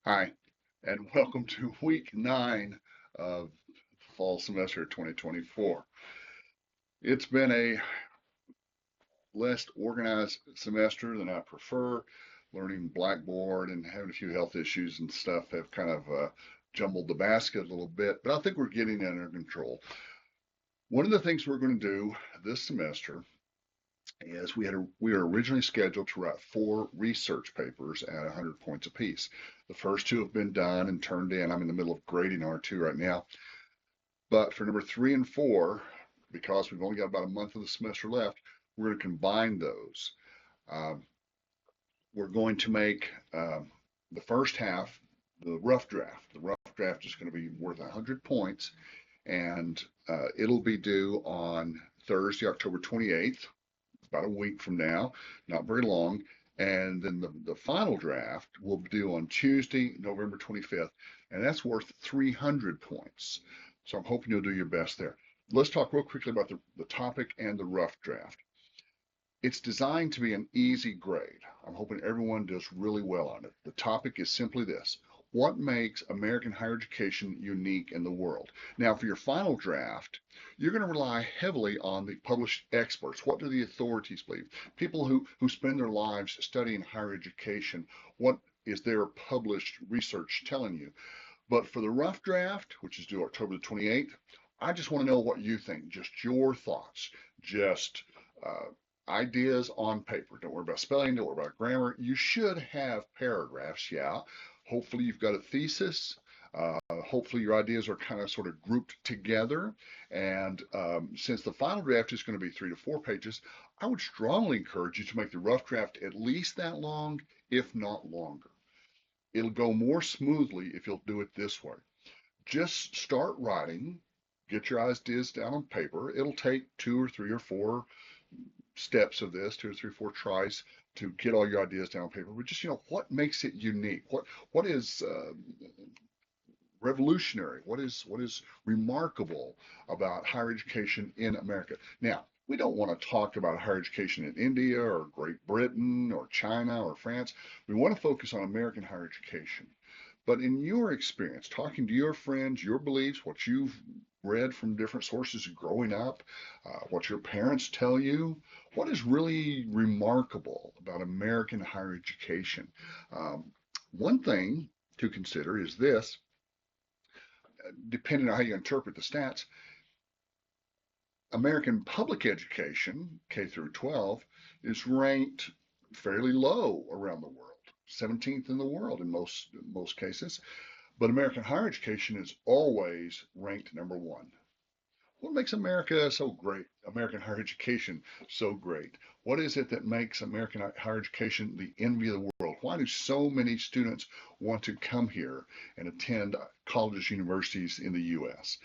Hi, and welcome to week 9 of fall semester 2024. It's been a less organized semester than I prefer. Learning Blackboard and having a few health issues and stuff have kind of jumbled the basket a little bit, but I think we're getting it under control. One of the things we're going to do this semester is we were originally scheduled to write 4 research papers at 100 points apiece. The first 2 have been done and turned in. I'm in the middle of grading R2 right now. But for number 3 and 4, because we've only got about a month of the semester left, we're going to combine those. Um, we're going to make the first half the rough draft. The rough draft is going to be worth 100 points, and it'll be due on Thursday, October 28th, about a week from now, not very long. And then the final draft will be due on Tuesday, November 25th, and that's worth 300 points. So I'm hoping you'll do your best there. Let's talk real quickly about the topic and the rough draft. It's designed to be an easy grade. I'm hoping everyone does really well on it. The topic is simply this: what makes American higher education unique in the world? Now, for your final draft, you're going to rely heavily on the published experts. What do the authorities believe? People who spend their lives studying higher education. What is their published research telling you? But for the rough draft, which is due October the 28th, I just want to know what you think, just your thoughts, just ideas on paper. Don't worry about spelling, don't worry about grammar. You should have paragraphs, yeah. Hopefully you've got a thesis. Hopefully your ideas are kind of sort of grouped together. And since the final draft is going to be 3 to 4 pages, I would strongly encourage you to make the rough draft at least that long, if not longer. It'll go more smoothly if you'll do it this way. Just start writing, get your ideas down on paper. It'll take 2 or 3 or 4 steps of this, 2 or 3 or 4 tries to get all your ideas down on paper. But just, what makes it unique? What is revolutionary? What is remarkable about higher education in America? Now, we don't want to talk about higher education in India or Great Britain or China or France. We want to focus on American higher education. But in your experience, talking to your friends, your beliefs, what you've read from different sources growing up, what your parents tell you, what is really remarkable about American higher education? One thing to consider is this: depending on how you interpret the stats, American public education, K through 12, is ranked fairly low around the world, 17th in the world in most cases. But American higher education is always ranked number 1. What makes America so great? American higher education so great? What is it that makes American higher education the envy of the world? Why do so many students want to come here and attend colleges, universities in the U.S.?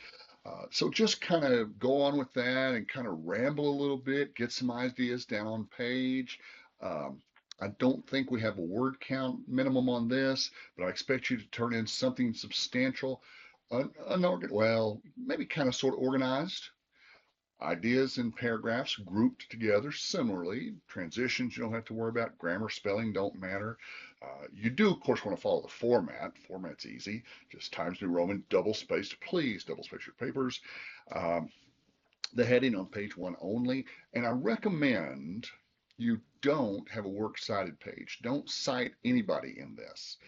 So just kind of go on with that and kind of ramble a little bit, get some ideas down on page. Um, I don't think we have a word count minimum on this, but I expect you to turn in something substantial, well, maybe kind of sort of organized. Ideas in paragraphs grouped together similarly. Transitions you don't have to worry about. Grammar, spelling don't matter. You do, of course, want to follow the format. Format's easy. Just Times New Roman, double spaced, please double space your papers. Um, the heading on page 1 only. And I recommend you don't have a works cited page. Don't cite anybody in this.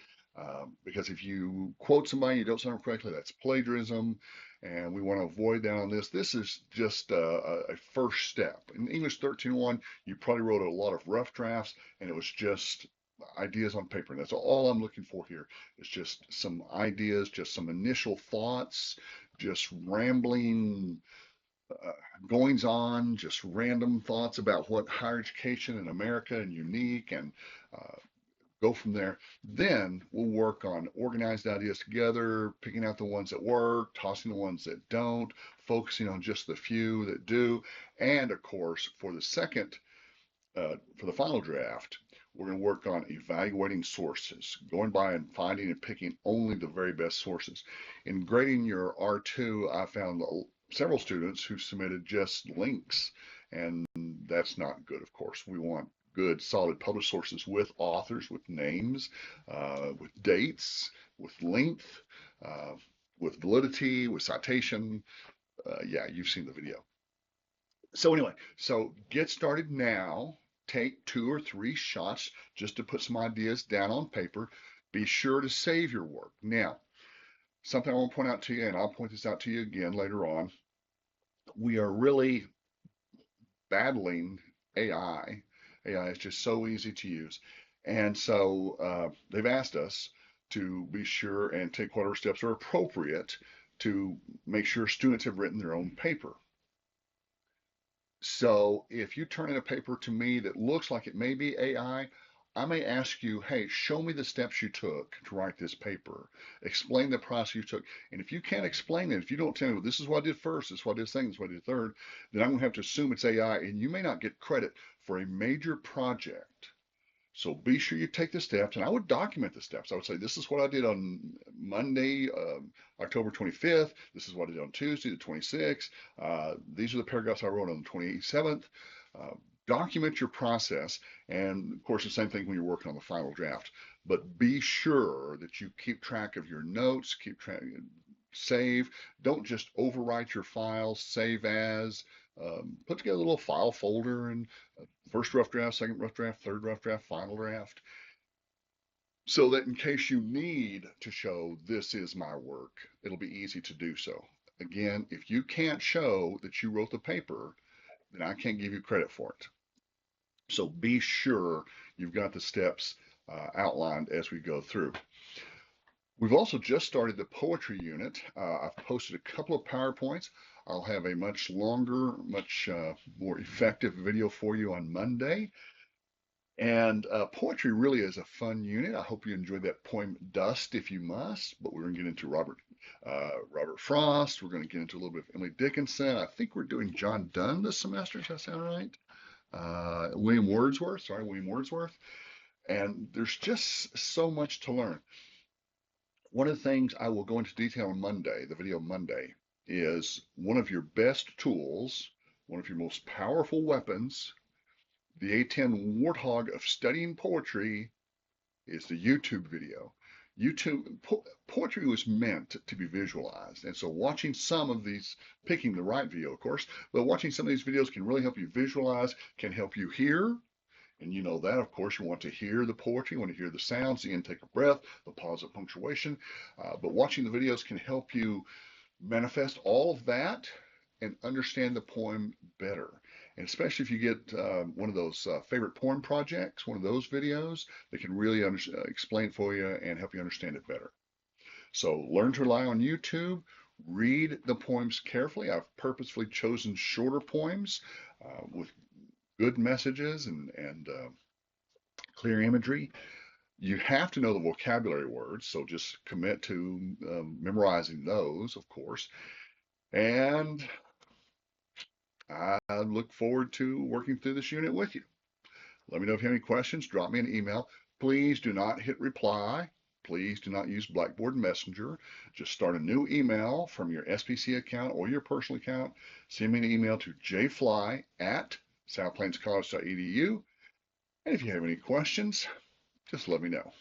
Because if you quote somebody and you don't cite them correctly, that's plagiarism, and we want to avoid that on this. This is just a first step. In English 13.1, you probably wrote a lot of rough drafts, and it was just ideas on paper. And that's all I'm looking for here. It's just some ideas, just some initial thoughts, just rambling uh, goings on, just random thoughts about what higher education in America and unique, and uh, go from there. Then we'll work on organized ideas together, picking out the ones that work, tossing the ones that don't, focusing on just the few that do. And of course, for the final draft, we're going to work on evaluating sources, going by and finding and picking only the very best sources. In grading your R2, I found several students who submitted just links, and that's not good, of course. We want good, solid published sources with authors, with names, with dates, with length, uh, with validity, with citation. Yeah, you've seen the video. So anyway, so get started now. Take 2 or 3 shots just to put some ideas down on paper. Be sure to save your work. Now, something I want to point out to you, and I'll point this out to you again later on. We are really battling AI. AI is just so easy to use. And so they've asked us to be sure and take whatever steps are appropriate to make sure students have written their own paper. So if you turn in a paper to me that looks like it may be AI, I may ask you, hey, show me the steps you took to write this paper. Explain the process you took. And if you can't explain it, if you don't tell me, well, this is what I did first, this is what I did second, this is what I did third, then I'm going to have to assume it's AI, and you may not get credit for a major project. So be sure you take the steps, and I would document the steps. I would say, this is what I did on Monday, October 25th. This is what I did on Tuesday, the 26th. These are the paragraphs I wrote on the 27th. Uh, Document your process, and of course, the same thing when you're working on the final draft. But be sure that you keep track of your notes, keep track, save. Don't just overwrite your files, save as. Put together a little file folder and first rough draft, second rough draft, third rough draft, final draft, so that in case you need to show this is my work, it'll be easy to do so. Again, if you can't show that you wrote the paper, then I can't give you credit for it. So be sure you've got the steps outlined as we go through. We've also just started the poetry unit. I've posted a couple of PowerPoints. I'll have a much longer, much more effective video for you on Monday. And poetry really is a fun unit. I hope you enjoyed that poem "Dust If You Must." But we're going to get into Robert Frost. We're going to get into a little bit of Emily Dickinson. I think we're doing John Donne this semester. Does that sound right? William Wordsworth. Sorry, William Wordsworth. And there's just so much to learn. One of the things I will go into detail on Monday, the video Monday, is one of your best tools, one of your most powerful weapons. The A10 warthog of studying poetry is the YouTube video. Poetry was meant to be visualized. And so watching some of these, picking the right video, of course, but watching some of these videos can really help you visualize, can help you hear. And you know that, of course, you want to hear the poetry, you want to hear the sounds, the intake of breath, the pause of punctuation. But watching the videos can help you manifest all of that and understand the poem better. And especially if you get one of those favorite poem projects, one of those videos, they can really explain for you and help you understand it better. So learn to rely on YouTube. Read the poems carefully. I've purposefully chosen shorter poems with good messages and clear imagery. You have to know the vocabulary words, so just commit to memorizing those, of course. And I look forward to working through this unit with you. Let me know if you have any questions. Drop me an email. Please do not hit reply. Please do not use Blackboard Messenger. Just start a new email from your SPC account or your personal account. Send me an email to jfly@southplainscollege.edu. And if you have any questions, just let me know.